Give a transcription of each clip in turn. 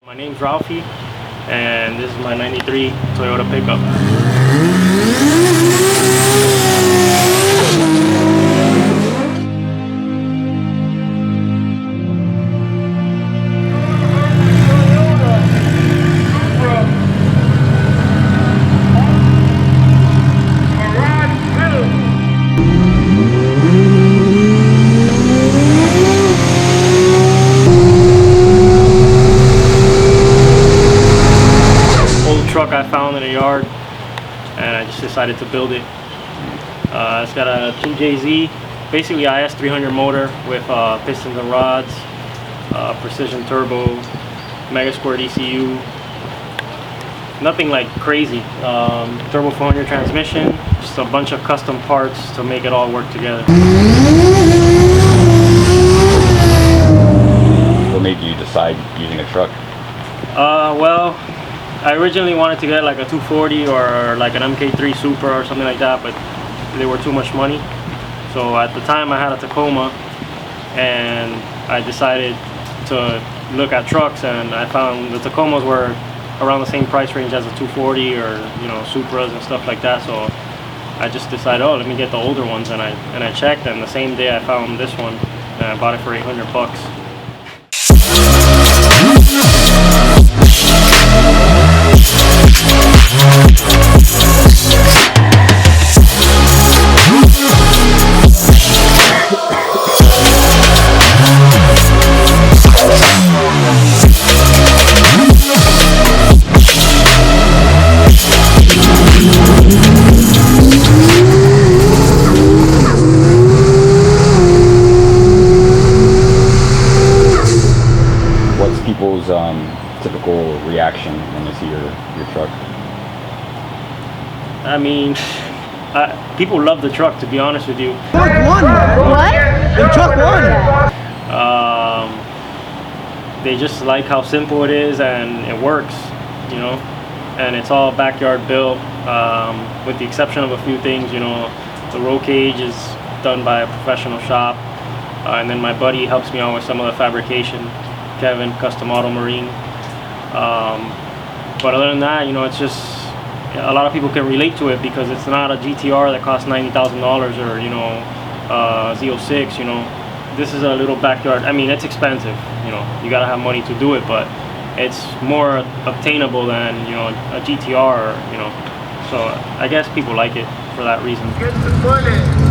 My name's Ralphie, and this is my 93 Toyota pickup. Truck I found in a yard, and I just decided to build it. It's got a TJZ, basically IS 300 motor with pistons and rods, precision turbo, mega squared ECU. Nothing like crazy. Turbo 400 transmission, just a bunch of custom parts to make it all work together. What made you decide using a truck? Well, I originally wanted to get like a 240 or like an MK3 Supra or something like that, but they were too much money. So at the time I had a Tacoma, and I decided to look at trucks, and I found the Tacomas were around the same price range as a 240 or, you know, Supras and stuff like that. So I just decided, oh, let me get the older ones, and I checked, and the same day I found this one, and I bought it for 800 bucks. What's people's typical reaction when they see your truck? I mean, people love the truck, to be honest with you. Truck won, man. What? The truck won. They just like how simple it is, and it works, you know, and it's all backyard built, with the exception of a few things. You know, the roll cage is done by a professional shop, and then my buddy helps me out with some of the fabrication, Kevin, Custom Auto Marine. But other than that, you know, it's just, a lot of people can relate to it because it's not a GTR that costs $90,000 or, you know, Z06, you know. This is a little backyard. I mean, it's expensive, you know, you gotta have money to do it, but it's more obtainable than, you know, a GTR, you know. So I guess people like it for that reason. Get the money.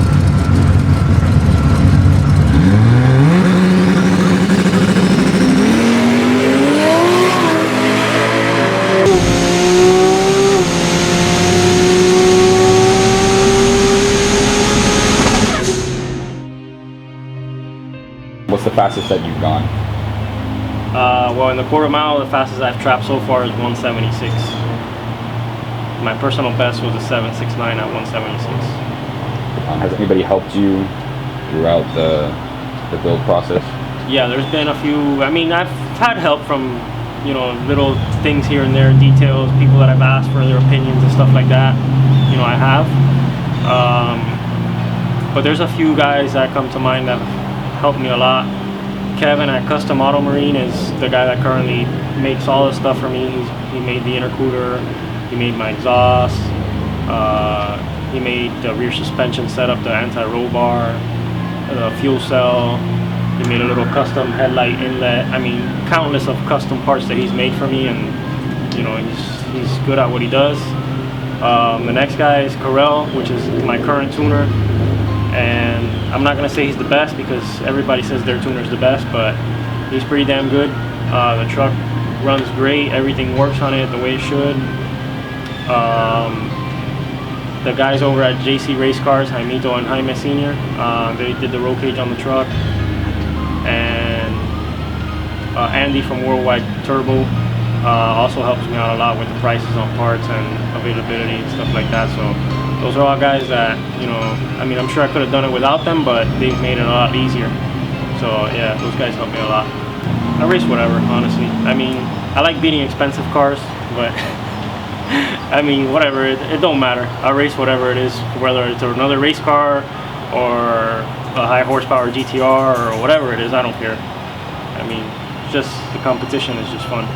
What's the fastest that you've gone? Well, in the quarter mile, the fastest I've trapped so far is 176. My personal best was a 769 at 176. Has anybody helped you throughout the build process? Yeah, there's been a few. I mean, I've had help from, you know, little things here and there, details, people that I've asked for their opinions and stuff like that. You know, I have. But there's a few guys that come to mind that helped me a lot. Kevin at Custom Auto Marine is the guy that currently makes all this stuff for me. He made the intercooler, he made my exhaust, he made the rear suspension setup, the anti-roll bar, the fuel cell. He made a little custom headlight inlet. I mean, countless of custom parts that he's made for me, and, you know, he's good at what he does. The next guy is Carell, which is my current tuner, and I'm not gonna say he's the best because everybody says their tuner's the best, but he's pretty damn good. The truck runs great, everything works on it the way it should. The guys over at JC Race Cars, Jaimito and Jaime Sr., they did the roll cage on the truck. And Andy from Worldwide Turbo also helps me out a lot with the prices on parts and availability and stuff like that. So those are all guys that, you know, I mean, I'm sure I could have done it without them, but they've made it a lot easier. So yeah, those guys help me a lot. I race whatever, honestly. I mean, I like beating expensive cars, but I mean, whatever, it don't matter. I race whatever it is, whether it's another race car or a high horsepower GTR or whatever it is, I don't care. I mean, just the competition is just fun.